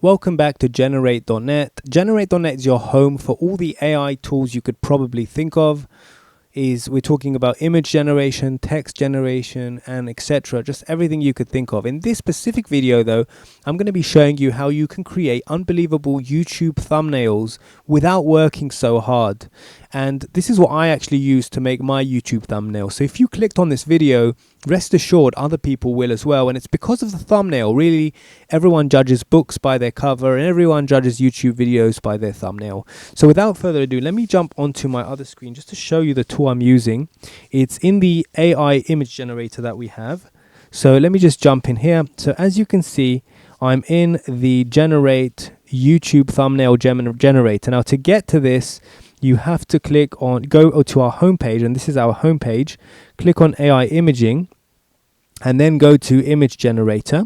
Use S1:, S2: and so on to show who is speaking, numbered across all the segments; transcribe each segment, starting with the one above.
S1: Welcome back to Generate.net. Generate.net is your home for all the AI tools you could probably think of. We're talking about image generation, text generation, and etc. Just everything you could think of. In this specific video though, I'm going to be showing you how you can create unbelievable YouTube thumbnails without working so hard. And this is what I actually use to make my YouTube thumbnail. So if you clicked on this video, rest assured other people will as well. And it's because of the thumbnail. Really, everyone judges books by their cover and everyone judges YouTube videos by their thumbnail. So without further ado, let me jump onto my other screen just to show you the tool I'm using. It's in the AI image generator that we have. So let me just jump in here. So as you can see, I'm in the generate YouTube thumbnail generator. Now to get to this, you have to go to our homepage, and this is our homepage. Click on AI imaging and then go to image generator,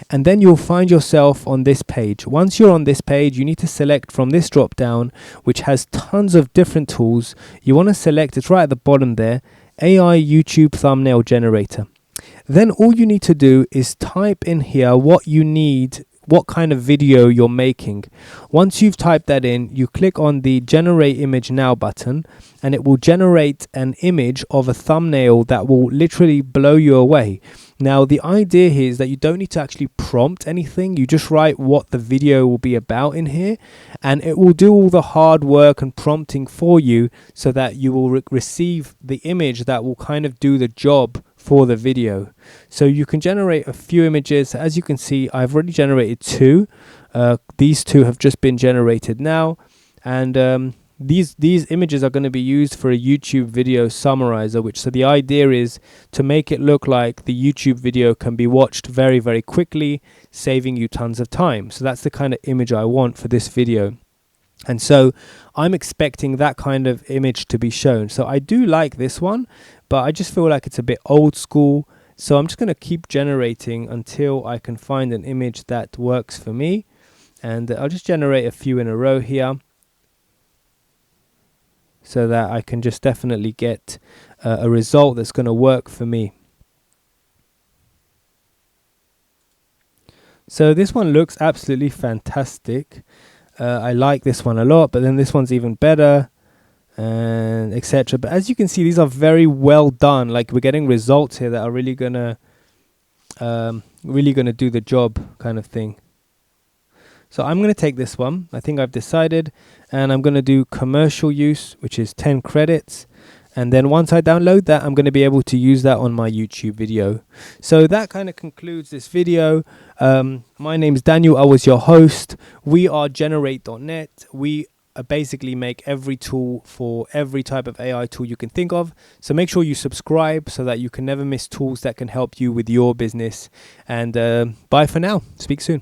S1: and then you'll find yourself on this page. Once you're on this page, you need to select from this drop down, which has tons of different tools. You want to select, it's right at the bottom there, AI YouTube thumbnail generator. Then all you need to do is type in here what you need, what kind of video you're making. Once you've typed that in, you click on the generate image now button, and it will generate an image of a thumbnail that will literally blow you away. Now the idea here is that you don't need to actually prompt anything. You just write what the video will be about in here, and it will do all the hard work and prompting for you so that you will receive the image that will kind of do the job for the video. So you can generate a few images. As you can see, I've already generated two. These two have just been generated now, and these images are going to be used for a YouTube video summarizer, so the idea is to make it look like the YouTube video can be watched very, very quickly, saving you tons of time. So that's the kind of image I want for this video. And so I'm expecting that kind of image to be shown. So I do like this one, but I just feel like it's a bit old school. So I'm just going to keep generating until I can find an image that works for me. And I'll just generate a few in a row here, so that I can just definitely get a result that's going to work for me. So this one looks absolutely fantastic. I like this one a lot, but then this one's even better, and etc. But as you can see, these are very well done. Like, we're getting results here that are really gonna do the job, kind of thing. So I'm going to take this one. I think I've decided, and I'm going to do commercial use, which is 10 credits. And then once I download that, I'm going to be able to use that on my YouTube video. So that kind of concludes this video. My name's Daniel. I was your host. We are Generate.net. We basically make every tool for every type of AI tool you can think of. So make sure you subscribe so that you can never miss tools that can help you with your business. And bye for now. Speak soon.